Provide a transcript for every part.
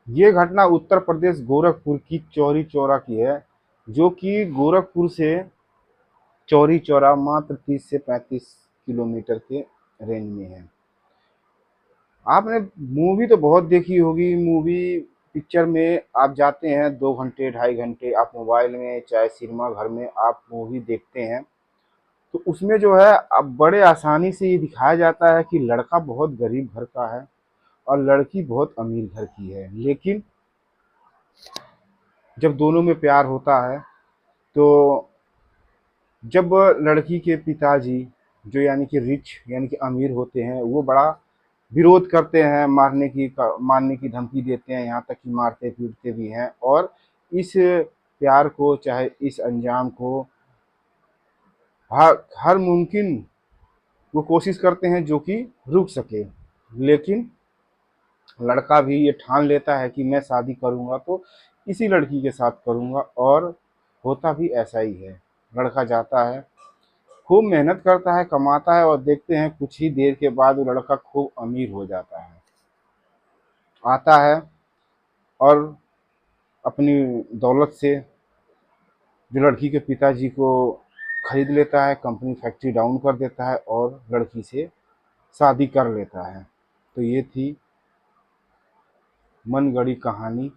ये घटना उत्तर प्रदेश गोरखपुर की चौरी चौरा की है, जो कि गोरखपुर से चौरी चौरा मात्र 30 से 35 किलोमीटर के रेंज में है। आपने मूवी तो बहुत देखी होगी। मूवी पिक्चर में आप जाते हैं 2 घंटे 2.5 घंटे, आप मोबाइल में चाहे सिनेमा घर में आप मूवी देखते हैं, तो उसमें जो है अब बड़े आसानी से ये दिखाया जाता है कि लड़का बहुत गरीब घर का है और लड़की बहुत अमीर घर की है। लेकिन जब दोनों में प्यार होता है, तो जब लड़की के पिताजी, जो यानी कि रिच यानी कि अमीर होते हैं, वो बड़ा विरोध करते हैं, मारने की धमकी देते हैं, यहाँ तक कि मारते पीटते भी हैं। और इस प्यार को, चाहे इस अंजाम को, हर मुमकिन वो कोशिश करते हैं जो कि रुक सके। लेकिन लड़का भी ये ठान लेता है कि मैं शादी करूँगा तो इसी लड़की के साथ करूँगा, और होता भी ऐसा ही है। लड़का जाता है, खूब मेहनत करता है, कमाता है, और देखते हैं कुछ ही देर के बाद वो लड़का खूब अमीर हो जाता है। आता है और अपनी दौलत से जो लड़की के पिताजी को खरीद लेता है, कंपनी फैक्ट्री डाउन कर देता है और लड़की से शादी कर लेता है। तो ये थी मनगढ़ी कहानी,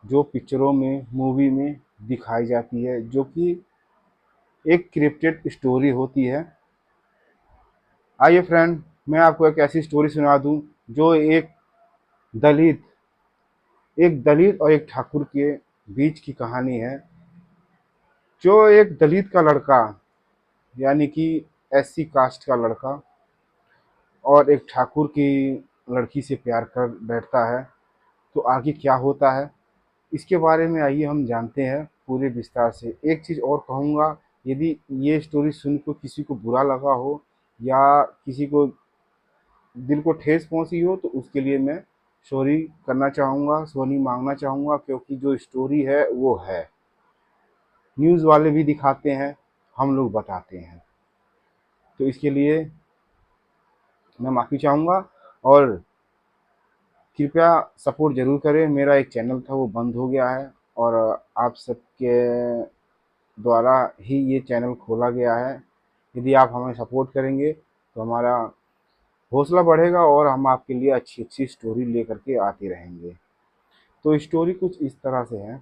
जो पिक्चरों में, मूवी में दिखाई जाती है, जो कि एक स्क्रिप्टेड स्टोरी होती है। आइए फ्रेंड, मैं आपको एक ऐसी स्टोरी सुना दूं जो दलित एक दलित और एक ठाकुर के बीच की कहानी है। जो एक दलित का लड़का, यानी कि एससी कास्ट का लड़का, और एक ठाकुर की लड़की से प्यार कर बैठता है, तो आगे क्या होता है इसके बारे में आइए हम जानते हैं पूरे विस्तार से। एक चीज़ और कहूँगा, यदि ये स्टोरी सुन को किसी को बुरा लगा हो या किसी को दिल को ठेस पहुंची हो, तो उसके लिए मैं सॉरी करना चाहूँगा, सॉरी मांगना चाहूँगा, क्योंकि जो स्टोरी है वो है, न्यूज़ वाले भी दिखाते हैं, हम लोग बताते हैं, तो इसके लिए मैं माफ़ी चाहूँगा। और कृपया सपोर्ट ज़रूर करें। मेरा एक चैनल था वो बंद हो गया है, और आप सबके द्वारा ही ये चैनल खोला गया है। यदि आप हमें सपोर्ट करेंगे तो हमारा हौसला बढ़ेगा और हम आपके लिए अच्छी अच्छी स्टोरी लेकर के आते रहेंगे। तो स्टोरी कुछ इस तरह से है।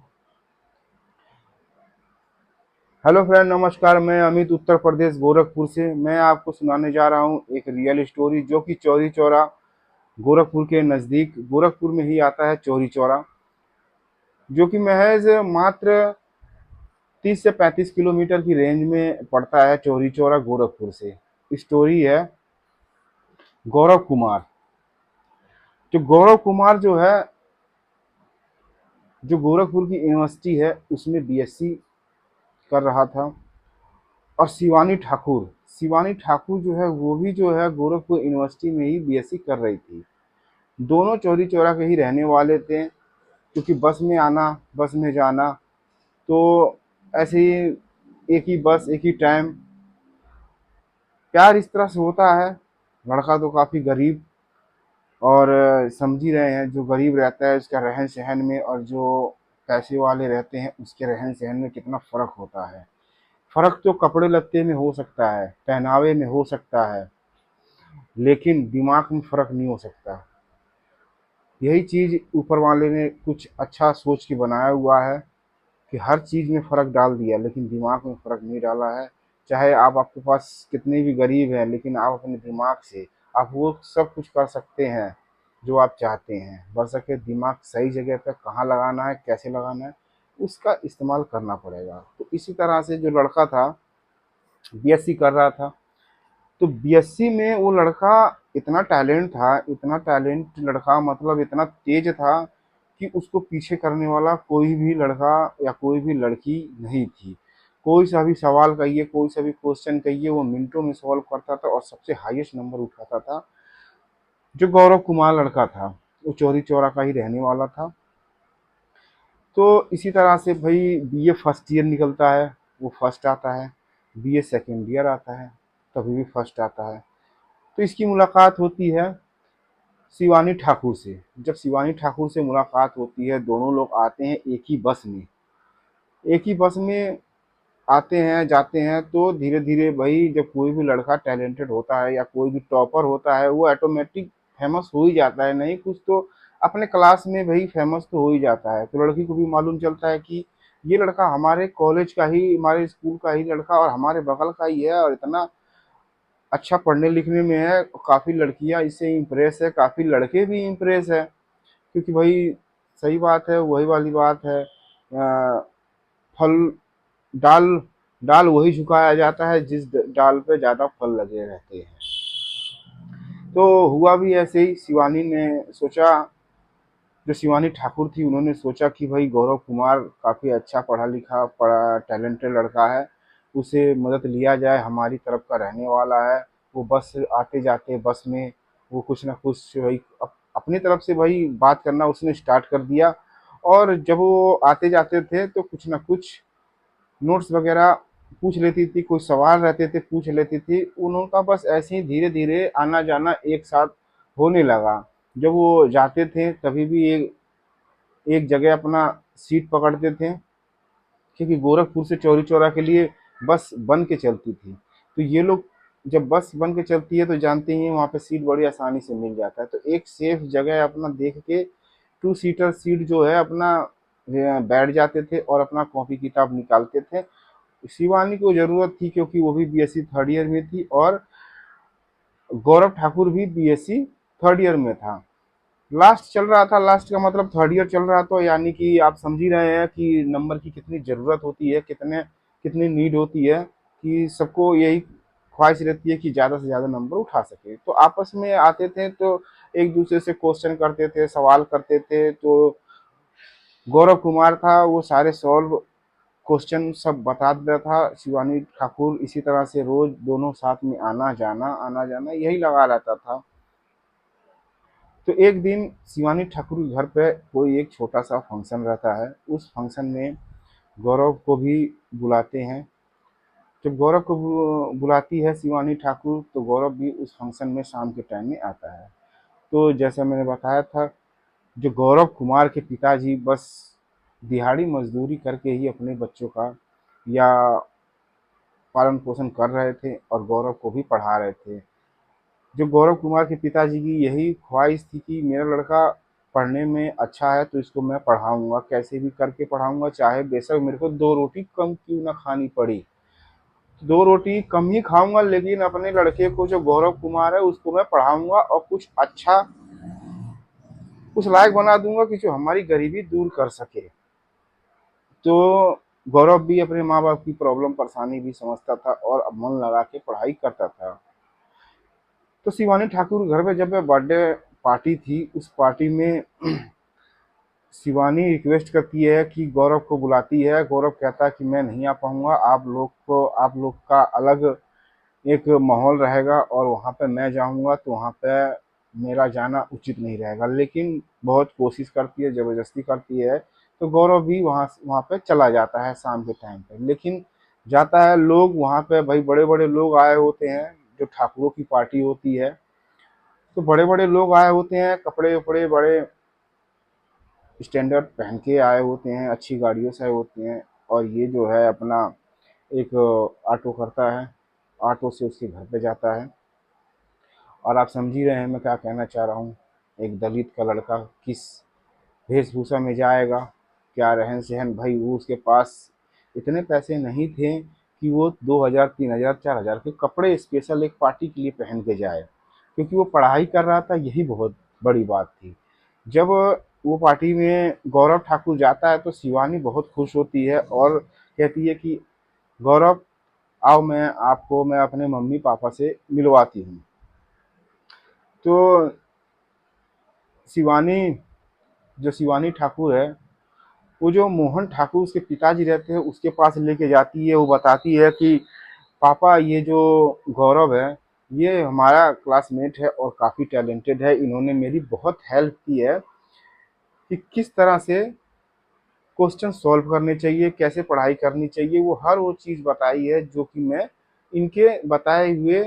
हेलो फ्रेंड, नमस्कार। मैं अमित, उत्तर प्रदेश गोरखपुर से। मैं आपको सुनाने जा रहा हूँ एक रियल स्टोरी, जो कि चौरी चौरा, गोरखपुर के नज़दीक, गोरखपुर में ही आता है चौरी चौरा, जो कि महज मात्र 30 से 35 किलोमीटर की रेंज में पड़ता है चौरी चौरा गोरखपुर से। स्टोरी है गौरव कुमार। जो गौरव कुमार जो है, जो गोरखपुर की यूनिवर्सिटी है उसमें बीएससी कर रहा था। और शिवानी ठाकुर जो है, वो भी जो है गोरखपुर यूनिवर्सिटी में ही बीएससी कर रही थी। दोनों चौरी चौरा के ही रहने वाले थे, क्योंकि बस में आना, बस में जाना, तो ऐसे ही एक ही बस, एक ही टाइम। प्यार इस तरह से होता है। लड़का तो काफ़ी गरीब, और समझ ही रहे हैं, जो गरीब रहता है उसका रहन सहन में, और जो पैसे वाले रहते हैं उसके रहन सहन में कितना फ़र्क होता है। फ़र्क तो कपड़े लत्ते में हो सकता है, पहनावे में हो सकता है, लेकिन दिमाग में फ़र्क नहीं हो सकता। यही चीज़ ऊपर वाले ने कुछ अच्छा सोच के बनाया हुआ है कि हर चीज़ में फ़र्क डाल दिया, लेकिन दिमाग में फ़र्क नहीं डाला है। चाहे आप, आपके पास कितने भी गरीब हैं, लेकिन आप अपने दिमाग से आप वो सब कुछ कर सकते हैं जो आप चाहते हैं। बशर्ते दिमाग सही जगह पे कहाँ लगाना है, कैसे लगाना है, उसका इस्तेमाल करना पड़ेगा। तो इसी तरह से जो लड़का था, बीएससी कर रहा था, तो बीएससी में वो लड़का इतना टैलेंट था, इतना टैलेंट लड़का, मतलब इतना तेज था कि उसको पीछे करने वाला कोई भी लड़का या कोई भी लड़की नहीं थी। कोई सा भी सवाल कहिए, कोई सा भी क्वेश्चन कहिए, वो मिनटों में सॉल्व करता था और सबसे हाईएस्ट नंबर उठाता था। जो गौरव कुमार लड़का था, वो चौरी चौरा का ही रहने वाला था। तो इसी तरह से भाई बीए फर्स्ट ईयर निकलता है, वो फर्स्ट आता है। बीए सेकेंड ईयर आता है, तभी भी फर्स्ट आता है। तो इसकी मुलाकात होती है शिवानी ठाकुर से। जब शिवानी ठाकुर से मुलाकात होती है, दोनों लोग आते हैं एक ही बस में आते हैं जाते हैं। तो धीरे धीरे भाई जब कोई भी लड़का टैलेंटेड होता है या कोई भी टॉपर होता है, वो ऑटोमेटिक फेमस हो ही जाता है, नहीं कुछ तो अपने क्लास में भाई फेमस तो हो ही जाता है। तो लड़की को भी मालूम चलता है कि ये लड़का हमारे कॉलेज का ही, हमारे स्कूल का ही लड़का और हमारे बगल का ही है और इतना अच्छा पढ़ने लिखने में है। काफ़ी लड़कियां इससे इम्प्रेस है, काफ़ी लड़के भी इम्प्रेस है, क्योंकि भाई सही बात है, वही वाली बात है। फल डाल डाल वही झुकाया जाता है जिस डाल पे ज़्यादा फल लगे रहते हैं। तो हुआ भी ऐसे ही। शिवानी ने सोचा, जो शिवानी ठाकुर थी उन्होंने सोचा कि भाई गौरव कुमार काफ़ी अच्छा पढ़ा लिखा पढ़ा टैलेंटेड लड़का है, उसे मदद लिया जाए, हमारी तरफ का रहने वाला है। वो बस आते जाते बस में वो कुछ ना कुछ भाई अपनी तरफ से भाई बात करना उसने स्टार्ट कर दिया। और जब वो आते जाते थे तो कुछ ना कुछ नोट्स वगैरह पूछ लेती थी, कोई सवाल रहते थे पूछ लेती थी। उनका बस ऐसे ही धीरे धीरे आना जाना एक साथ होने लगा। जब वो जाते थे तभी भी एक एक जगह अपना सीट पकड़ते थे, क्योंकि गोरखपुर से चौरी चौरा के लिए बस बन के चलती थी। तो ये लोग जब बस बन के चलती है तो जानते ही हैं वहाँ पे सीट बड़ी आसानी से मिल जाता है। तो एक सेफ जगह अपना देख के टू सीटर सीट जो है अपना बैठ जाते थे और अपना कॉपी किताब निकालते थे। शिवानी को जरूरत थी क्योंकि वो भी बीएससी थर्ड ईयर में थी और गौरव ठाकुर भी बीएससी थर्ड ईयर में था। लास्ट चल रहा था, लास्ट का मतलब थर्ड ईयर चल रहा, तो यानी कि आप समझ ही रहे हैं कि नंबर की कितनी ज़रूरत होती है, कितने कितनी नीड होती है, कि सबको यही ख्वाहिश रहती है कि ज़्यादा से ज़्यादा नंबर उठा सके। तो आपस में आते थे तो एक दूसरे से क्वेश्चन करते थे, सवाल करते थे। तो गौरव कुमार था वो सारे सॉल्व क्वेश्चन सब बता देता था। शिवानी ठाकुर इसी तरह से रोज दोनों साथ में आना जाना यही लगा रहता था। तो एक दिन शिवानी ठाकुर के घर पे कोई एक छोटा सा फंक्शन रहता है। उस फंक्शन में गौरव को भी बुलाते हैं। जब गौरव को बुलाती है शिवानी ठाकुर तो गौरव भी उस फंक्शन में शाम के टाइम में आता है। तो जैसा मैंने बताया था, जो गौरव कुमार के पिताजी बस दिहाड़ी मजदूरी करके ही अपने बच्चों का या पालन पोषण कर रहे थे और गौरव को भी पढ़ा रहे थे। जो गौरव कुमार के पिताजी की यही ख्वाहिश थी कि मेरा लड़का पढ़ने में अच्छा है तो इसको मैं पढ़ाऊंगा, कैसे भी करके पढ़ाऊंगा, चाहे बेशक मेरे को दो रोटी कम क्यों ना खानी पड़ी। दो रोटी कम ही खाऊंगा लेकिन अपने लड़के को जो गौरव कुमार है उसको मैं पढ़ाऊंगा और कुछ अच्छा उस लायक बना दूंगा कि जो हमारी गरीबी दूर कर सके। तो गौरव भी अपने माँ बाप की प्रॉब्लम परेशानी भी समझता था और अब मन लगा के पढ़ाई करता था। तो शिवानी ठाकुर घर में जब बर्थडे पार्टी थी, उस पार्टी में शिवानी रिक्वेस्ट करती है कि गौरव को बुलाती है। गौरव कहता है कि मैं नहीं आ पाऊंगा, आप लोग का अलग एक माहौल रहेगा और वहाँ पे मैं जाऊंगा तो वहाँ पे मेरा जाना उचित नहीं रहेगा। लेकिन बहुत कोशिश करती है, ज़बरदस्ती करती है। तो गौरव भी वहाँ वहाँ पे चला जाता है शाम के टाइम पे। लेकिन जाता है, लोग वहाँ पे भाई बड़े बड़े लोग आए होते हैं, जो ठाकुरों की पार्टी होती है। तो बड़े बड़े लोग आए होते हैं, कपड़े वपड़े बड़े स्टैंडर्ड पहन के आए होते हैं, अच्छी गाड़ियों से आए होते हैं। और ये जो है अपना एक ऑटो करता है, ऑटो से उसके घर पे जाता है। और आप समझ ही रहे हैं मैं क्या कहना चाह रहा हूँ। एक दलित का लड़का किस वेशभूषा में जाएगा, क्या रहन सहन। भाई वो उसके पास इतने पैसे नहीं थे कि वो 2000 3000 4000 के कपड़े स्पेशल एक पार्टी के लिए पहन के जाए, क्योंकि वो पढ़ाई कर रहा था, यही बहुत बड़ी बात थी। जब वो पार्टी में गौरव ठाकुर जाता है तो शिवानी बहुत खुश होती है और कहती है कि गौरव आओ, मैं अपने मम्मी पापा से मिलवाती हूँ। तो शिवानी जो शिवानी ठाकुर है, वो जो मोहन ठाकुर उसके पिताजी रहते हैं उसके पास लेके जाती है। वो बताती है कि पापा ये जो गौरव है ये हमारा क्लासमेट है और काफ़ी टैलेंटेड है, इन्होंने मेरी बहुत हेल्प की है कि किस तरह से क्वेश्चन सॉल्व करने चाहिए, कैसे पढ़ाई करनी चाहिए। वो हर वो चीज़ बताई है जो कि मैं इनके बताए हुए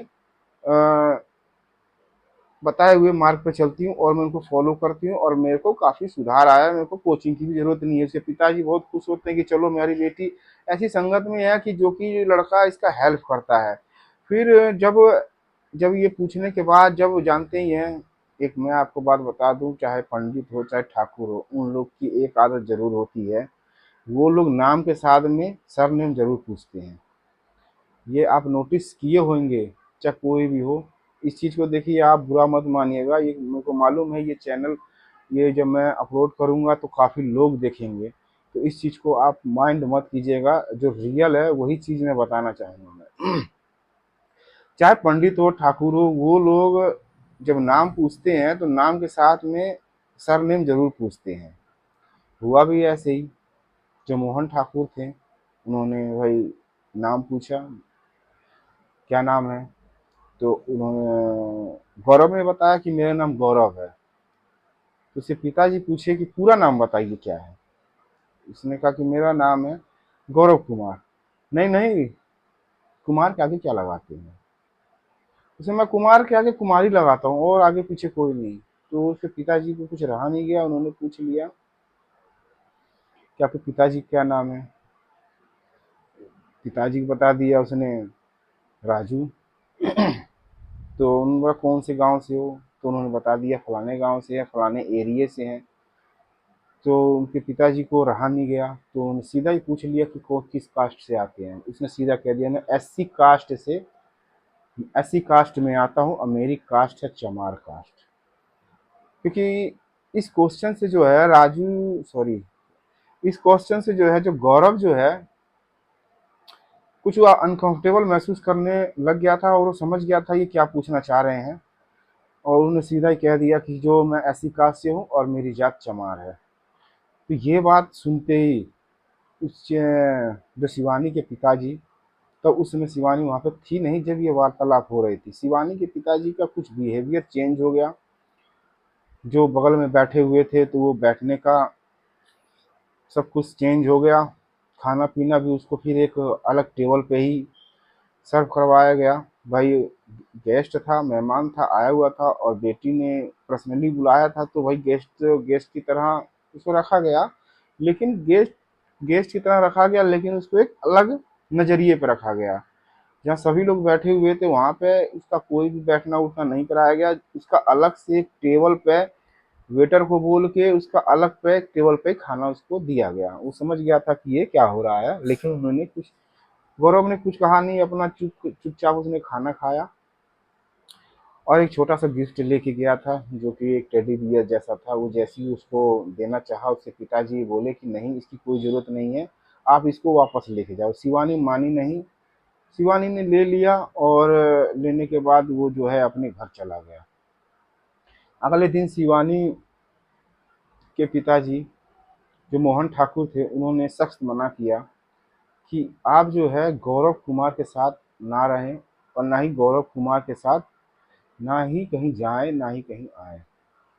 बताए हुए मार्ग पे चलती हूँ और मैं उनको फॉलो करती हूँ और मेरे को काफ़ी सुधार आया, मेरे को कोचिंग की भी ज़रूरत नहीं है। उसके पिताजी बहुत खुश होते हैं कि चलो मेरी बेटी ऐसी संगत में है कि जो कि लड़का इसका हेल्प करता है। फिर जब जब ये पूछने के बाद जब वो जानते ही हैं, एक मैं आपको बात बता दूँ, चाहे पंडित हो चाहे ठाकुर हो, उन लोग की एक आदत ज़रूर होती है, वो लोग नाम के साथ में सरनेम ज़रूर पूछते हैं। ये आप नोटिस किए होंगे, चाहे कोई भी हो। इस चीज़ को देखिए, आप बुरा मत मानिएगा, ये मेरे को मालूम है ये चैनल, ये जब मैं अपलोड करूँगा तो काफ़ी लोग देखेंगे, तो इस चीज़ को आप माइंड मत कीजिएगा। जो रियल है वही चीज़ मैं बताना चाहूँगा मैं। चाहे पंडित हो ठाकुर हो, वो लोग जब नाम पूछते हैं तो नाम के साथ में सरनेम ज़रूर पूछते हैं। हुआ भी ऐसे ही, जो मोहन ठाकुर थे, उन्होंने भाई नाम पूछा, क्या नाम है? तो उन्होंने गौरव ने बताया कि मेरा नाम गौरव है। तो उसके पिताजी पूछे कि पूरा नाम बताइए क्या है? उसने कहा कि मेरा नाम है गौरव कुमार। नहीं नहीं, कुमार के आगे क्या लगाते हैं? उसे मैं कुमार के आगे कुमारी लगाता हूँ और आगे पीछे कोई नहीं। तो उसके पिताजी को कुछ रहा नहीं गया, उन्होंने पूछ लिया कि आपके पिताजी क्या नाम है? पिताजी को बता दिया उसने, राजू। तो उनका कौन से गांव से हो? तो उन्होंने बता दिया फलाने गांव से है, फलाने एरिए से हैं। तो उनके पिताजी को रहा नहीं गया, तो उन्होंने सीधा ही पूछ लिया कि को किस कास्ट से आते हैं। उसने सीधा कह दिया मैं एससी कास्ट से, एससी कास्ट में आता हूँ और मेरी कास्ट है चमार कास्ट। क्योंकि इस क्वेश्चन से जो है राजू, सॉरी, इस क्वेश्चन से जो है जो गौरव जो है, कुछ वो अनकंफर्टेबल महसूस करने लग गया था और वो समझ गया था ये क्या पूछना चाह रहे हैं। और उन्होंने सीधा ही कह दिया कि जो मैं एससी कास्ट से हूँ और मेरी जात चमार है। तो ये बात सुनते ही उस जो शिवानी के पिताजी, तो उस समय शिवानी वहाँ पे थी नहीं जब ये वार्तालाप हो रही थी। शिवानी के पिताजी का कुछ बिहेवियर चेंज हो गया। जो बगल में बैठे हुए थे तो वो बैठने का सब कुछ चेंज हो गया। खाना पीना भी उसको फिर एक अलग टेबल पे ही सर्व करवाया गया। भाई गेस्ट था, मेहमान था, आया हुआ था और बेटी ने पर्सनली बुलाया था, तो भाई गेस्ट गेस्ट की तरह उसको रखा गया। लेकिन गेस्ट गेस्ट की तरह रखा गया, लेकिन उसको एक अलग नज़रिए पे रखा गया। जहाँ सभी लोग बैठे हुए थे वहाँ पे उसका कोई भी बैठना उठना नहीं कराया गया। उसका अलग से एक टेबल पे वेटर को बोल के उसका अलग पे टेबल पे खाना उसको दिया गया। वो समझ गया था कि ये क्या हो रहा है, लेकिन उन्होंने कुछ, गौरव ने कुछ कहा नहीं, अपना चुपचाप उसने खाना खाया और एक छोटा सा गिफ्ट लेके गया था जो कि एक टेडी बियर जैसा था। वो जैसे ही उसको देना चाहा, उसके पिताजी बोले कि नहीं, इसकी कोई ज़रूरत नहीं है, आप इसको वापस लेके जाओ। शिवानी मानी नहीं, शिवानी ने ले लिया और लेने के बाद वो जो है अपने घर चला गया। अगले दिन शिवानी के पिताजी जो मोहन ठाकुर थे, उन्होंने सख्त मना किया कि आप जो है गौरव कुमार के साथ ना रहें और ना ही गौरव कुमार के साथ ना ही कहीं जाएं, ना ही कहीं आए,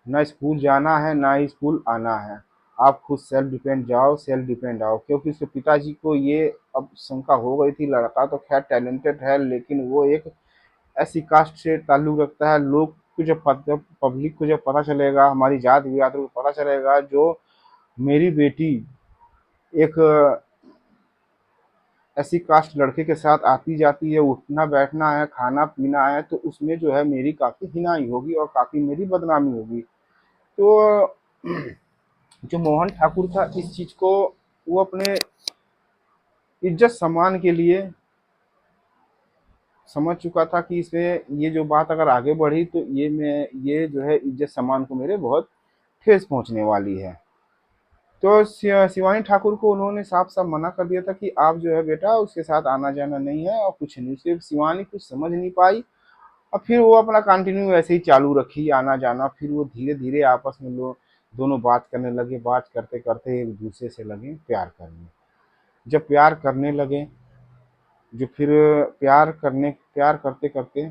ना स्कूल जाना है ना ही स्कूल आना है। आप खुद सेल्फ डिपेंड जाओ, सेल्फ डिपेंड आओ। क्योंकि उसके पिताजी को ये अब शंका हो गई थी, लड़का तो खैर टैलेंटेड है लेकिन वो एक ऐसी कास्ट से ताल्लुक रखता है। लोग को जब पब्लिक को जब पता चलेगा, हमारी जात विरासत को पता चलेगा, जो मेरी बेटी एक ऐसी कास्ट लड़के के साथ आती जाती है, उठना बैठना है, खाना पीना है, तो उसमें जो है मेरी काफ़ी हिनाई होगी और काफ़ी मेरी बदनामी होगी। तो जो मोहन ठाकुर था इस चीज़ को वो अपने इज्जत सम्मान के लिए समझ चुका था कि इसमें ये जो बात अगर आगे बढ़ी तो ये जो है इज्जत सम्मान को मेरे बहुत ठेस पहुंचने वाली है। तो शिवानी ठाकुर को उन्होंने साफ साफ मना कर दिया था कि आप जो है बेटा उसके साथ आना जाना नहीं है और कुछ नहीं। सिर्फ शिवानी कुछ समझ नहीं पाई और फिर वो अपना कंटिन्यू ऐसे ही चालू रखी आना जाना। फिर वो धीरे धीरे आपस में लोग दोनों बात करने लगे, बात करते करते एक दूसरे से लगे प्यार करने। जब प्यार करने लगे, जो फिर प्यार करते करते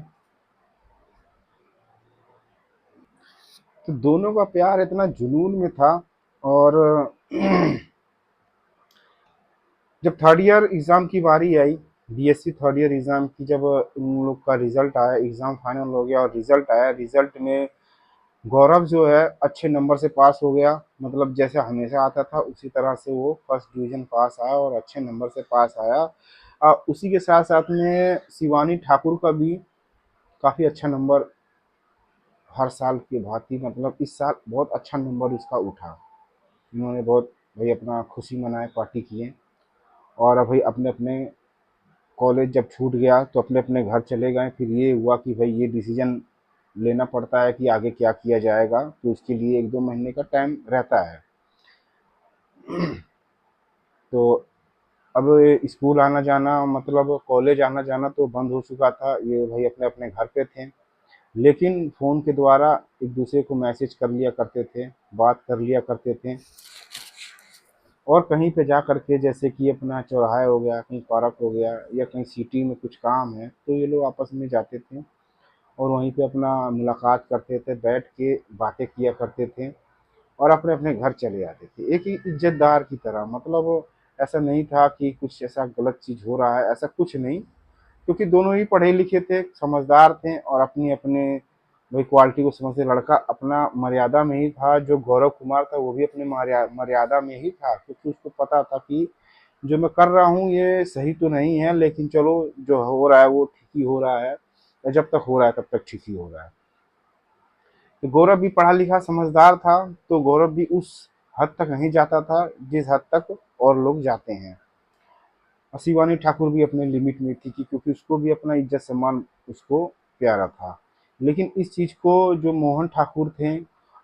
तो दोनों का प्यार इतना जुनून में था। और जब थर्ड ईयर एग्ज़ाम की बारी आई, बीएससी थर्ड ईयर एग्ज़ाम की जब उन लोग का रिज़ल्ट आया, एग्ज़ाम फाइनल हो गया और रिज़ल्ट आया, रिज़ल्ट में गौरव जो है अच्छे नंबर से पास हो गया। मतलब जैसे हमेशा आता था उसी तरह से वो फर्स्ट डिवीज़न पास आया और अच्छे नंबर से पास आया। उसी के साथ-साथ में शिवानी ठाकुर का भी काफ़ी अच्छा नंबर हर साल की भाँति, मतलब इस साल बहुत अच्छा नंबर उसका उठा। उन्होंने बहुत भाई अपना खुशी मनाए, पार्टी किए और भाई अपने-अपने कॉलेज जब छूट गया तो अपने-अपने घर चले गए। फिर ये हुआ कि भाई ये डिसीज़न लेना पड़ता है कि आगे क्या किया जाएगा, तो उसके लिए 1-2 महीने का टाइम रहता है। तो अब स्कूल आना-जाना, मतलब कॉलेज आना-जाना तो बंद हो चुका था। ये भाई अपने-अपने घर पे थे। लेकिन फ़ोन के द्वारा एक-दूसरे को मैसेज कर लिया करते थे, बात कर लिया करते थे। और कहीं पे जा कर के, जैसे कि अपना चौराहा हो गया, कहीं पार्क हो गया या कहीं सिटी में कुछ काम है, तो ये लोग आपस में जाते थे और वहीं पे अपना मुलाकात करते थे, बैठ के बातें किया करते थे और अपने-अपने घर चले जाते थे। एक ही इज़्ज़तदार की तरह, मतलब ऐसा नहीं था कि कुछ ऐसा गलत चीज़ हो रहा है, ऐसा कुछ नहीं। क्योंकि दोनों ही पढ़े लिखे थे, समझदार थे और अपनी-अपने वही क्वालिटी को समझते। लड़का अपना मर्यादा में ही था, जो गौरव कुमार था वो भी अपने मर्यादा में ही था, क्योंकि उसको पता था कि जो मैं कर रहा हूँ ये सही तो नहीं है, लेकिन चलो जो हो रहा है वो ठीक ही हो रहा है, और जब तक हो रहा है तब तक ठीक ही हो रहा है। तो गौरव भी पढ़ा लिखा समझदार था, तो गौरव भी उस हद तक नहीं जाता था जिस हद तक और लोग जाते हैं। और शिवानी ठाकुर भी अपने लिमिट में थी, कि क्योंकि उसको भी अपना इज्जत सम्मान उसको प्यारा था। लेकिन इस चीज़ को जो मोहन ठाकुर थे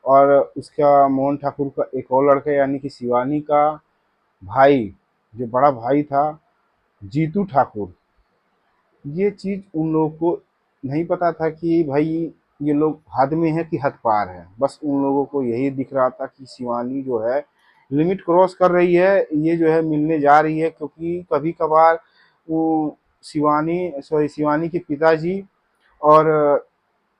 और उसका मोहन ठाकुर का एक और लड़का यानी कि शिवानी का भाई, जो बड़ा भाई था जीतू ठाकुर, ये चीज़ उन लोगों को नहीं पता था कि भाई ये लोग हद में है कि हद पार है। बस उन लोगों को यही दिख रहा था कि शिवानी जो है लिमिट क्रॉस कर रही है, ये जो है मिलने जा रही है, क्योंकि कभी-कभार वो शिवानी के पिताजी और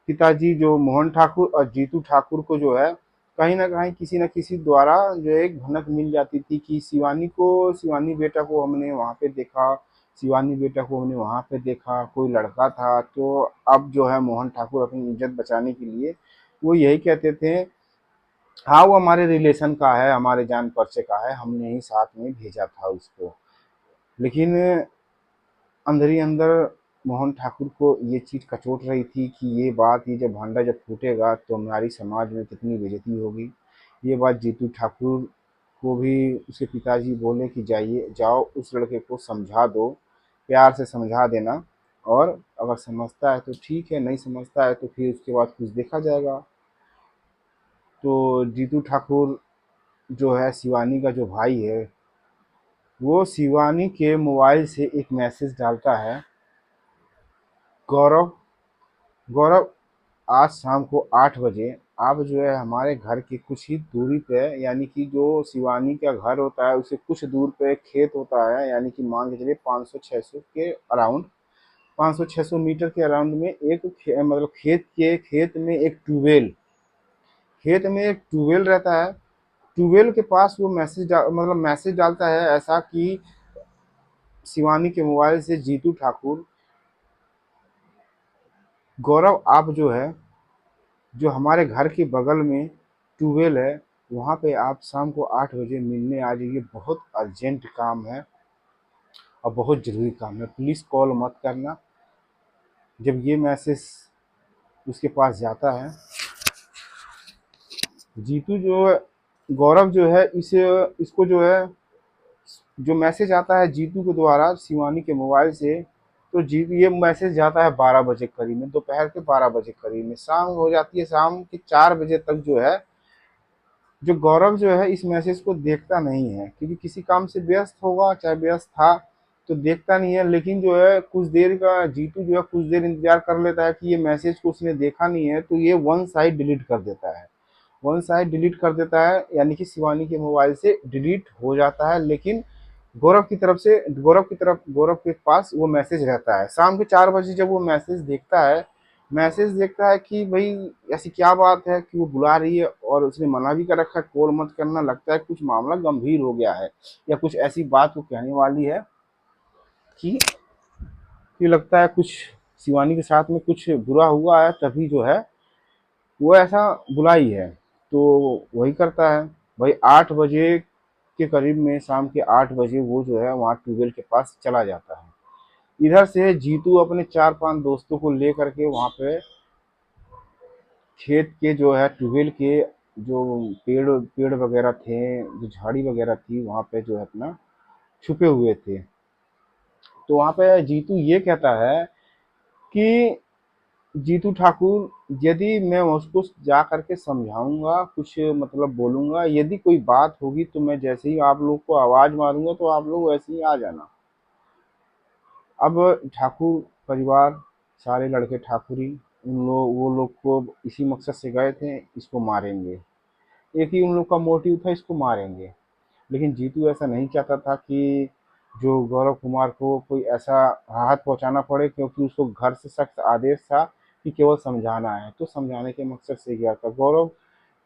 पिताजी जो मोहन ठाकुर और जीतू ठाकुर को जो है कहीं न कहीं किसी न किसी द्वारा जो है एक भनक मिल जाती थी कि शिवानी बेटा को हमने वहाँ पे देखा, शिवानी बेटा को हमने वहाँ पे देखा, कोई लड़का था। तो अब जो है मोहन ठाकुर अपनी इज़्ज़त बचाने के लिए वो यही कहते थे, हाँ, वो हमारे रिलेशन का है, हमारे जान परिचय का है, हमने ही साथ में भेजा था उसको। लेकिन अंदर ही अंदर मोहन ठाकुर को ये चीज़ कचोट रही थी कि ये बात, ये जब भांडा जब फूटेगा तो हमारी समाज में कितनी बेइज्जती होगी। ये बात जीतू ठाकुर को भी उसके पिताजी बोले कि जाइए जाओ उस लड़के को समझा दो, प्यार से समझा देना, और अगर समझता है तो ठीक है, नहीं समझता है तो फिर उसके बाद कुछ देखा जाएगा। तो जीतू ठाकुर जो है शिवानी का जो भाई है, वो शिवानी के मोबाइल से एक मैसेज डालता है, गौरव गौरव आज शाम को 8 बजे आप जो है हमारे घर की कुछ ही दूरी पे, यानी कि जो शिवानी का घर होता है उससे कुछ दूर पे एक खेत होता है, यानी कि मान के चलिए 500-600 के अराउंड, 500-600 मीटर के अराउंड में एक मतलब खेत में एक ट्यूबवेल, खेत में एक ट्यूबवेल रहता है। ट्यूबवेल के पास वो मतलब मैसेज डालता है ऐसा कि शिवानी के मोबाइल से, जीतू ठाकुर, गौरव आप जो है, जो हमारे घर के बगल में ट्यूबवेल है, वहाँ पे आप शाम को 8 बजे मिलने आ जाइए, बहुत अर्जेंट काम है और बहुत ज़रूरी काम है, प्लीज़ कॉल मत करना। जब ये मैसेज उसके पास जाता है, जीतू जो है, गौरव जो है इसको जो है, जो मैसेज आता है जीतू के द्वारा शिवानी के मोबाइल से, तो जीतू, ये मैसेज जाता है 12 बजे करीब में, दोपहर के 12 बजे करीब में, शाम हो जाती है, शाम के 4 बजे तक जो है, जो गौरव जो है इस मैसेज को देखता नहीं है, क्योंकि किसी काम से व्यस्त होगा, चाहे व्यस्त था तो देखता नहीं है। लेकिन जो है कुछ देर का जीतू जो है कुछ देर इंतजार कर लेता है कि ये मैसेज को उसने देखा नहीं है, तो ये वन साइड डिलीट कर देता है, वन साइड डिलीट कर देता है, यानी कि शिवानी के मोबाइल से डिलीट हो जाता है। लेकिन गौरव के पास वो मैसेज रहता है। शाम के 4 बजे जब वो मैसेज देखता है कि भाई ऐसी क्या बात है कि वो बुला रही है, और उसने मना भी कर रखा है कॉल मत करना, लगता है कुछ मामला गंभीर हो गया है या कुछ ऐसी बात वो कहने वाली है कि कि लगता है कुछ शिवानी के साथ में कुछ बुरा हुआ है, तभी जो है वो ऐसा बुलाई है। तो वही करता है भाई। 8 बजे के करीब में, शाम के 8 बजे वो जो है वहाँ ट्यूबवेल के पास चला जाता है। इधर से जीतू अपने 4-5 दोस्तों को लेकर के वहाँ पे खेत के जो है ट्यूबवेल के जो पेड़ पेड़ वगैरह थे, जो झाड़ी वगैरह थी, वहाँ पे जो है अपना छुपे हुए थे। तो वहाँ पे जीतू ये कहता है कि जीतू ठाकुर, यदि मैं उसको जा करके समझाऊंगा, कुछ मतलब बोलूंगा, यदि कोई बात होगी तो मैं जैसे ही आप लोग को आवाज मारूंगा तो आप लोग वैसे ही आ जाना। अब ठाकुर परिवार, सारे लड़के ठाकुरी, उन लोग वो लोग को इसी मकसद से गए थे, इसको मारेंगे। एक ही उन लोग का मोटिव था, इसको मारेंगे। लेकिन जीतू ऐसा नहीं चाहता था कि जो गौरव कुमार को कोई ऐसा राहत पहुंचाना पड़े, क्योंकि उसको घर से सख्त आदेश था कि केवल समझाना है। तो समझाने के मकसद से गया था। गौरव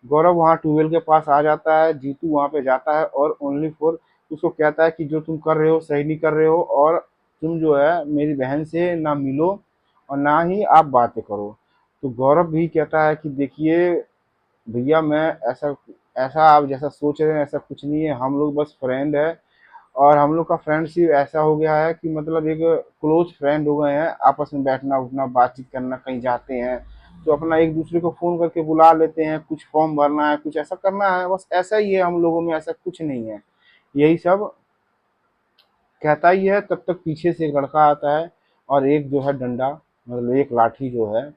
गौरव वहाँ ट्यूबवेल के पास आ जाता है। जीतू वहाँ पे जाता है और ओनली फॉर उसको कहता है कि जो तुम कर रहे हो सही नहीं कर रहे हो, और तुम जो है मेरी बहन से ना मिलो और ना ही आप बातें करो। तो गौरव भी कहता है कि देखिए भैया, मैं ऐसा ऐसा आप जैसा सोच रहे हैं ऐसा कुछ नहीं है, हम लोग बस फ्रेंड है। और हम लोग का फ्रेंडशिप ऐसा हो गया है कि मतलब एक क्लोज फ्रेंड हो गए हैं, आपस में बैठना उठना बातचीत करना, कहीं जाते हैं तो अपना एक दूसरे को फोन करके बुला लेते हैं, कुछ फॉर्म भरना है, कुछ ऐसा करना है, बस ऐसा ही है हम लोगों में, ऐसा कुछ नहीं है। यही सब कहता ही है। तब तक पीछे से एक लड़का आता है और एक जो है डंडा, मतलब एक लाठी जो है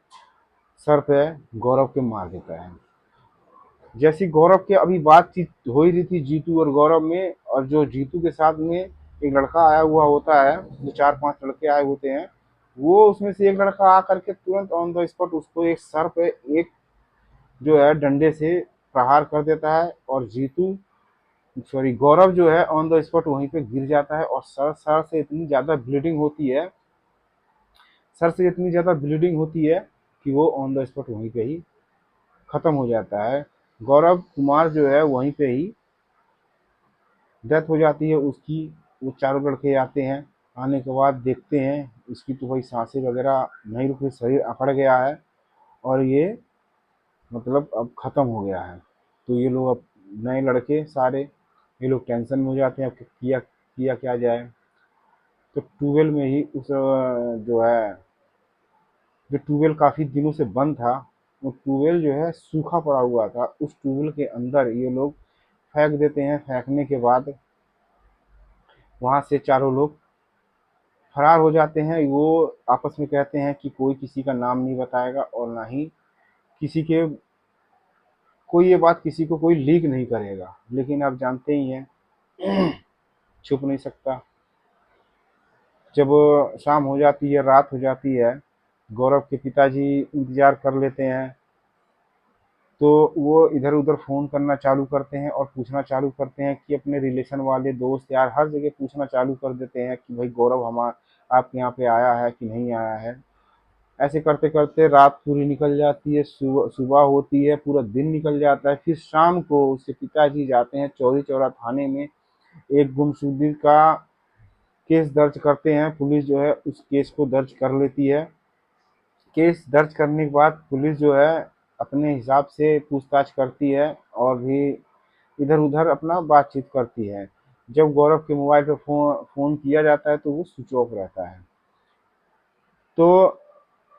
सर पे गौरव के मार देता है। जैसी गौरव के अभी बातचीत हो ही रही थी जीतू और गौरव में, और जो जीतू के साथ में एक लड़का आया हुआ होता है, जो 4-5 लड़के आए होते हैं, वो उसमें से एक लड़का आकर के तुरंत ऑन द स्पॉट उसको एक सर पे एक जो है डंडे से प्रहार कर देता है। और जीतू, सॉरी, गौरव जो है ऑन द स्पॉट वहीं पे गिर जाता है। और सर सर से इतनी ज्यादा ब्लीडिंग होती है, सर से इतनी ज्यादा ब्लीडिंग होती है कि वो ऑन द स्पॉट वहीं पे ही खत्म हो जाता है। गौरव कुमार जो है वहीं पे ही डेथ हो जाती है उसकी। वो चारों लड़के आते हैं, आने के बाद देखते हैं इसकी तो भाई सांसें वगैरह नहीं रुक रही, शरीर अकड़ गया है और ये मतलब अब ख़त्म हो गया है। तो ये लोग, अब नए लड़के सारे, ये लोग टेंशन में हो जाते हैं, अब किया किया क्या जाए। तो ट्यूबवेल में ही उस जो है, जो ट्यूबवेल काफ़ी दिनों से बंद था, वो ट्यूबवेल जो है सूखा पड़ा हुआ था, उस ट्यूबवेल के अंदर ये लोग फेंक देते हैं। फेंकने के बाद वहाँ से चारों लोग फरार हो जाते हैं। वो आपस में कहते हैं कि कोई किसी का नाम नहीं बताएगा और ना ही किसी के, कोई ये बात किसी को कोई लीक नहीं करेगा। लेकिन आप जानते ही हैं, छुप नहीं सकता। जब शाम हो जाती है, रात हो जाती है, गौरव के पिताजी इंतजार कर लेते हैं। तो वो इधर उधर फ़ोन करना चालू करते हैं और पूछना चालू करते हैं कि अपने रिलेशन वाले दोस्त यार हर जगह पूछना चालू कर देते हैं कि भाई गौरव हमारा आपके यहाँ पे आया है कि नहीं आया है। ऐसे करते करते रात पूरी निकल जाती है, सुबह सुबह होती है, पूरा दिन निकल जाता है। फिर शाम को उसके पिताजी जाते हैं चौरी चौरा थाने में, एक गुमशुदगी का केस दर्ज करते हैं। पुलिस जो है उस केस को दर्ज कर लेती है। केस दर्ज करने के बाद पुलिस जो है अपने हिसाब से पूछताछ करती है और भी इधर उधर अपना बातचीत करती है। जब गौरव के मोबाइल पे फोन किया जाता है तो वो स्विच ऑफ रहता है। तो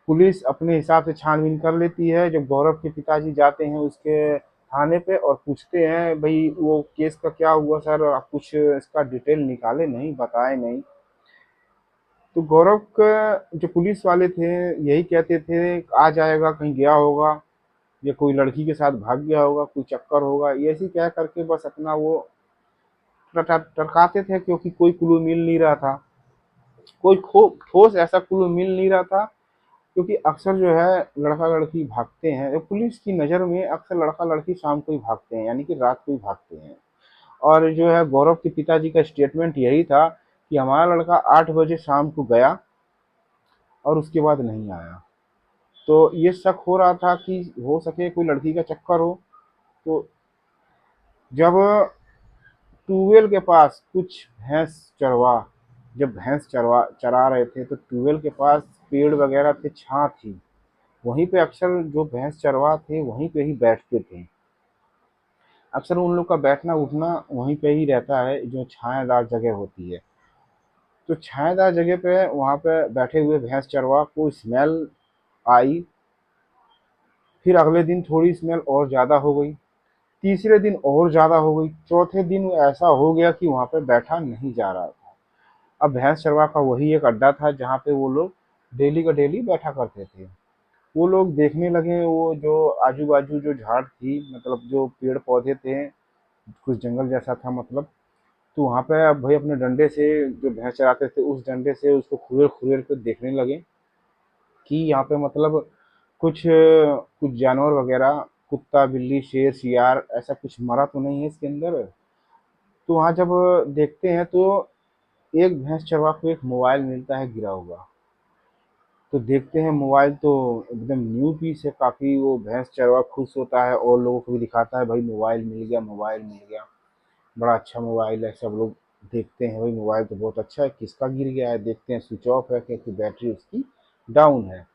पुलिस अपने हिसाब से छानबीन कर लेती है। जब गौरव के पिताजी जाते हैं उसके थाने पे और पूछते हैं भाई वो केस का क्या हुआ सर, आप कुछ इसका डिटेल निकाले नहीं, बताए नहीं। तो गौरव का जो पुलिस वाले थे यही कहते थे आ जाएगा, कहीं गया होगा या कोई लड़की के साथ भाग गया होगा, कोई चक्कर होगा, ये ऐसी कह करके बस अपना वो टरकाते थे। क्योंकि कोई क्लू मिल नहीं रहा था, कोई ठोस ऐसा क्लू मिल नहीं रहा था। क्योंकि अक्सर जो है लड़का लड़की भागते हैं, पुलिस की नज़र में अक्सर लड़का लड़की शाम को ही भागते हैं, यानी कि रात को ही भागते हैं। और जो है गौरव के पिताजी का स्टेटमेंट यही था कि हमारा लड़का 8 बजे शाम को गया और उसके बाद नहीं आया। तो ये शक हो रहा था कि हो सके कोई लड़की का चक्कर हो। तो जब ट्यूबवेल के पास कुछ भैंस चरवा जब भैंस चरा रहे थे तो ट्यूबवेल के पास पेड़ वगैरह थे, छाँ थी, वहीं पे अक्सर जो भैंस चरवा थे वहीं पे ही बैठते थे। अक्सर उन लोग का बैठना उठना वहीं पे ही रहता है, जो छायादार जगह होती है। तो छायादार जगह पे वहाँ पे बैठे हुए भैंस चरवा को स्मेल आई। फिर अगले दिन थोड़ी स्मेल और ज़्यादा हो गई, तीसरे दिन और ज़्यादा हो गई, चौथे दिन ऐसा हो गया कि वहाँ पे बैठा नहीं जा रहा था। अब भैंस चरवा का वही एक अड्डा था जहाँ पे वो लोग डेली का डेली बैठा करते थे। वो लोग देखने लगे, वो जो आजू बाजू जो झाड़ थी, मतलब जो पेड़ पौधे थे, कुछ जंगल जैसा था मतलब, तो वहाँ पे अब भाई अपने डंडे से, जो भैंस चराते थे उस डंडे से उसको खुरेर खुरेर कर देखने लगे कि यहाँ पे मतलब कुछ कुछ जानवर वगैरह, कुत्ता बिल्ली शेर सियार ऐसा कुछ मरा तो नहीं है इसके अंदर। तो वहाँ जब देखते हैं तो एक भैंस चरवा को एक मोबाइल मिलता है गिरा हुआ। तो देखते हैं मोबाइल तो एकदम न्यू पीस है काफ़ी, वो भैंस चरवा खुश होता है और लोगों को भी दिखाता है, भाई मोबाइल मिल गया, मोबाइल मिल गया, बड़ा अच्छा मोबाइल है। सब लोग देखते हैं, भाई मोबाइल तो बहुत अच्छा है, किसका गिर गया है, देखते हैं स्विच ऑफ है क्योंकि बैटरी उसकी डाउन है।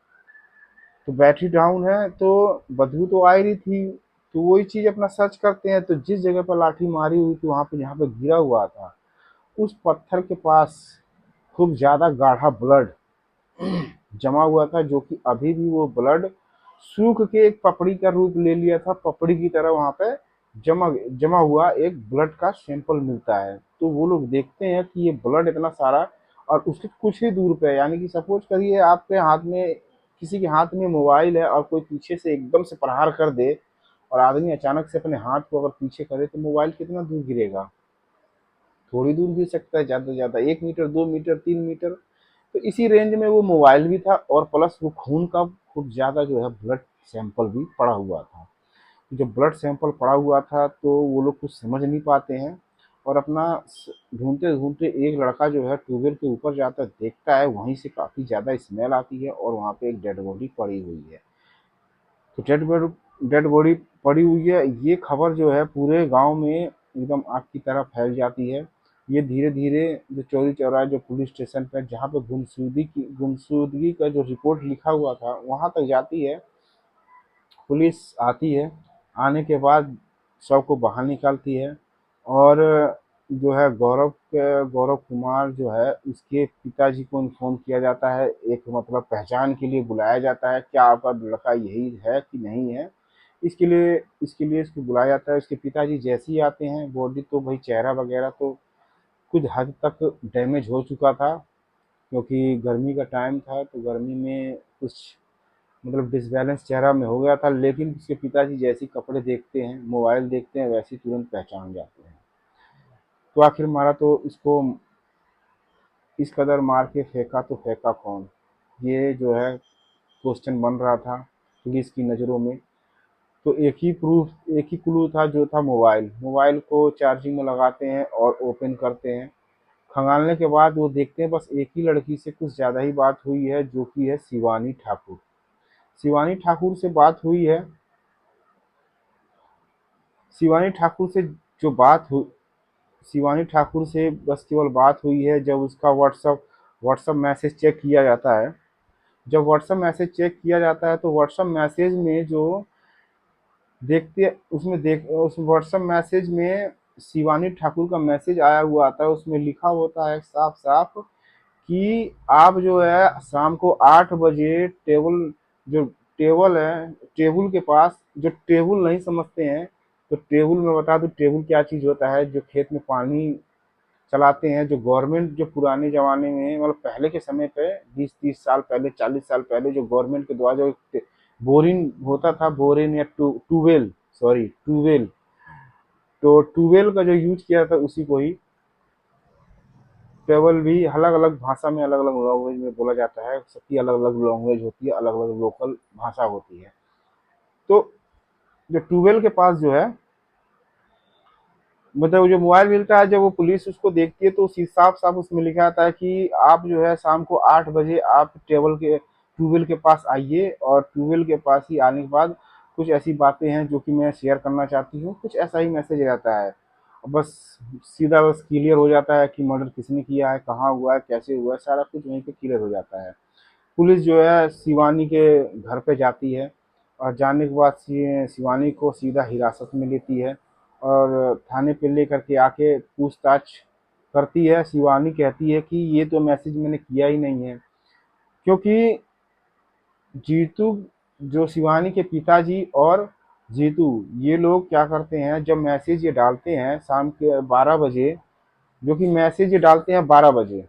तो बैटरी डाउन है तो बदबू तो आ ही रही थी। तो वही चीज़ अपना सर्च करते हैं, तो जिस जगह पर लाठी मारी हुई थी वहाँ पे जहाँ पे गिरा हुआ था, उस पत्थर के पास खूब ज़्यादा गाढ़ा ब्लड जमा हुआ था, जो कि अभी भी वो ब्लड सूख के एक पपड़ी का रूप ले लिया था, पपड़ी की तरह वहाँ पे जमा जमा हुआ एक ब्लड का सैंपल मिलता है। तो वो लोग देखते हैं कि ये ब्लड इतना सारा, और उसके कुछ ही दूर पे, यानी कि सपोज करिए आपके हाथ में, किसी के हाथ में मोबाइल है और कोई पीछे से एकदम से प्रहार कर दे, और आदमी अचानक से अपने हाथ को अगर पीछे करे तो मोबाइल कितना दूर गिरेगा? थोड़ी दूर गिर सकता है, ज़्यादा से ज़्यादा 1 मीटर, 2 मीटर, 3 मीटर। तो इसी रेंज में वो मोबाइल भी था, और प्लस वो खून का खूब ज़्यादा जो है ब्लड सैंपल भी पड़ा हुआ था। जब ब्लड सैंपल पड़ा हुआ था तो वो लोग कुछ समझ नहीं पाते हैं, और अपना ढूंढते ढूंढते एक लड़का जो है ट्यूबवेल के ऊपर जाता है, देखता है वहीं से काफ़ी ज़्यादा स्मेल आती है और वहाँ पे एक डेड बॉडी पड़ी हुई है। तो डेड बॉडी पड़ी हुई है, ये खबर जो है पूरे गांव में एकदम आग की तरह फैल जाती है। ये धीरे धीरे जो चौरी चौराहे जो पुलिस स्टेशन पर जहाँ पे गुमशुदगी का जो रिपोर्ट लिखा हुआ था वहाँ तक जाती है। पुलिस आती है, आने के बाद शव को बाहर निकालती है, और जो है गौरव कुमार जो है उसके पिताजी को इन्फॉर्म किया जाता है, एक मतलब पहचान के लिए बुलाया जाता है, क्या आपका लड़का यही है कि नहीं है। इसके लिए इसको बुलाया जाता है। उसके पिताजी जैसे ही आते हैं, बॉडी तो भाई चेहरा वगैरह तो कुछ हद तक डैमेज हो चुका था, क्योंकि गर्मी का टाइम था तो गर्मी में कुछ मतलब डिसबैलेंस चेहरा में हो गया था। लेकिन उसके पिताजी जैसे ही कपड़े देखते हैं, मोबाइल देखते हैं, वैसे ही तुरंत पहचान जाते हैं। तो आखिर मारा तो इसको इस कदर मार के फेंका तो फेंका कौन, ये जो है क्वेश्चन बन रहा था पुलिस की नज़रों में। तो एक ही क्लू था, जो था मोबाइल। मोबाइल को चार्जिंग में लगाते हैं और ओपन करते हैं। खंगालने के बाद वो देखते हैं बस एक ही लड़की से कुछ ज़्यादा ही बात हुई है, जो कि है शिवानी ठाकुर। शिवानी ठाकुर से बात हुई है। शिवानी ठाकुर से जो बात हुई शिवानी ठाकुर से बस केवल बात हुई है, जब उसका व्हाट्सअप मैसेज चेक किया जाता है। जब व्हाट्सअप मैसेज चेक किया जाता है तो व्हाट्सअप मैसेज में जो देखते उसमें देख उस व्हाट्सएप मैसेज में शिवानी ठाकुर का मैसेज आया हुआ आता है। उसमें लिखा होता है साफ साफ कि आप जो है शाम को 8 बजे जो टेबल है, टेबल के पास, जो टेबल नहीं समझते हैं तो टेबल में बता दूं, टेबल क्या चीज़ होता है, जो खेत में पानी चलाते हैं, जो गवर्नमेंट जो पुराने ज़माने में मतलब पहले के समय पे 20-30 साल पहले, 40 साल पहले जो गवर्नमेंट के द्वारा जो बोरिंग होता था, बोरिंग या ट्यूबवेल, सॉरी ट्यूबवेल, तो ट्यूबवेल का जो यूज किया था उसी को ही टेबल भी अलग अलग भाषा में, अलग अलग लैंग्वेज में बोला जाता है, सबकी अलग अलग लैंग्वेज होती है, अलग अलग लोकल भाषा होती है। तो जो ट्यूबवेल के पास जो है, मतलब जो मोबाइल मिलता है, जब वो पुलिस उसको देखती है तो साफ साफ उसमें लिखा आता है कि आप जो है शाम को 8 बजे आप ट्यूबवेल के पास आइए, और ट्यूबवेल के पास ही आने के बाद कुछ ऐसी बातें हैं जो कि मैं शेयर करना चाहती हूँ, कुछ ऐसा ही मैसेज रहता है। बस सीधा बस क्लियर हो जाता है कि मर्डर किसने किया है, कहाँ हुआ है, कैसे हुआ है, सारा कुछ वहीं पे क्लियर हो जाता है। पुलिस जो है शिवानी के घर पे जाती है और जाने के बाद शिवानी को सीधा हिरासत में लेती है और थाने पे लेकर के आके पूछताछ करती है। शिवानी कहती है कि ये तो मैसेज मैंने किया ही नहीं है, क्योंकि जीतू, जो शिवानी के पिताजी और जीतू, ये लोग क्या करते हैं, जब मैसेज ये डालते हैं शाम के 12 बजे, जो कि मैसेज ये डालते हैं 12 बजे,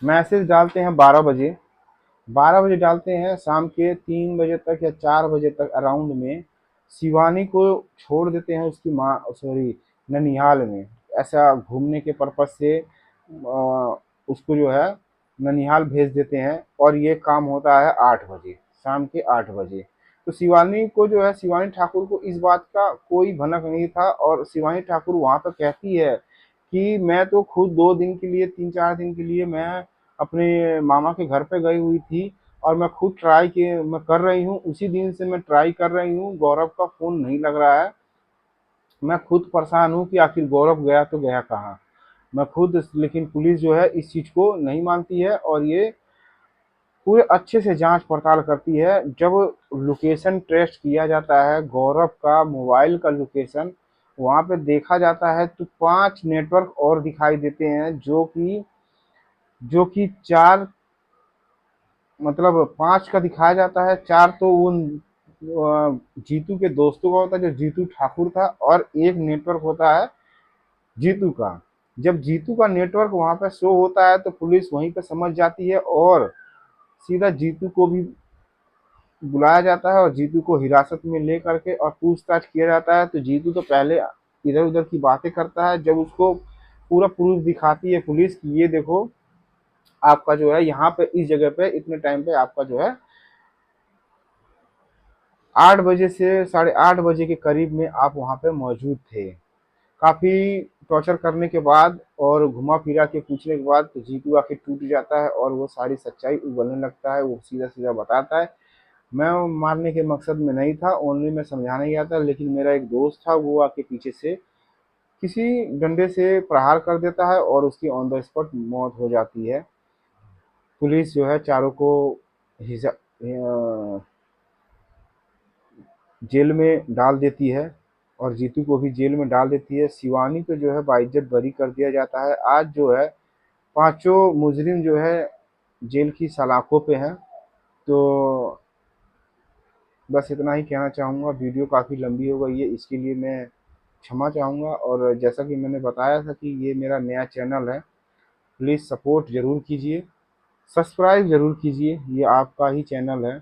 मैसेज डालते हैं 12 बजे, 12 बजे डालते हैं, शाम के 3 बजे तक या 4 बजे तक अराउंड में शिवानी को छोड़ देते हैं उसकी माँ, सॉरी, ननिहाल में, ऐसा घूमने के पर्पज से उसको जो है ननिहाल भेज देते हैं। और ये काम होता है 8 बजे, शाम के 8 बजे। तो शिवानी को जो है, शिवानी ठाकुर को इस बात का कोई भनक नहीं था और शिवानी ठाकुर वहां पर कहती है कि मैं तो खुद 2 दिन के लिए, 3-4 दिन के लिए मैं अपने मामा के घर पे गई हुई थी और मैं खुद ट्राई किए, मैं कर रही हूँ, उसी दिन से मैं ट्राई कर रही हूँ, गौरव का फ़ोन नहीं लग रहा है। मैं खुद परेशान हूँ कि आखिर गौरव गया तो गया कहाँ? मैं खुद, लेकिन पुलिस जो है इस चीज़ को नहीं मानती है और ये पूरे अच्छे से जांच पड़ताल करती है। जब लोकेशन ट्रेस किया जाता है, गौरव का मोबाइल का लोकेशन वहाँ पे देखा जाता है, तो 5 नेटवर्क और दिखाई देते हैं, जो कि 4, मतलब 5 का दिखाया जाता है, 4 तो उन जीतू के दोस्तों का होता है, जो जीतू ठाकुर था, और एक नेटवर्क होता है जीतू का। जब जीतू का नेटवर्क वहाँ पे शो होता है तो पुलिस वहीं पे समझ जाती है और सीधा जीतू को भी बुलाया जाता है और जीतू को हिरासत में ले करके और पूछताछ किया जाता है। तो जीतू तो पहले इधर उधर की बातें करता है। जब उसको पूरा प्रूफ दिखाती है पुलिस कि ये देखो, आपका जो है यहाँ पे इस जगह पे इतने टाइम पे आपका जो है 8 बजे से 8:30 बजे के करीब में आप वहाँ पे मौजूद थे। काफ़ी टॉर्चर करने के बाद और घुमा फिरा के पूछने के बाद तो जीतू आखिर टूट जाता है और वो सारी सच्चाई उगलने लगता है। वो सीधा सीधा बताता है, मैं मारने के मकसद में नहीं था, ओनली मैं समझाने गया था, लेकिन मेरा एक दोस्त था, वो आके पीछे से किसी डंडे से प्रहार कर देता है और उसकी ऑन द स्पॉट मौत हो जाती है। पुलिस जो है चारों को जेल में डाल देती है और जीतू को भी जेल में डाल देती है। शिवानी को जो है बाइज्जत बरी कर दिया जाता है। आज जो है पांचों मुजरिम जो है जेल की सलाखों पे हैं। तो बस इतना ही कहना चाहूँगा। वीडियो काफ़ी लंबी हो गई है, इसके लिए मैं क्षमा चाहूँगा। और जैसा कि मैंने बताया था कि ये मेरा नया चैनल है, प्लीज़ सपोर्ट ज़रूर कीजिए, सब्सक्राइब ज़रूर कीजिए, ये आपका ही चैनल है।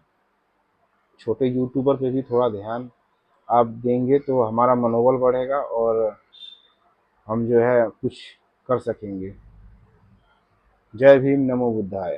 छोटे यूट्यूबर पे भी थोड़ा ध्यान आप देंगे तो हमारा मनोबल बढ़ेगा और हम जो है कुछ कर सकेंगे। जय भीम, नमो बुद्धाय।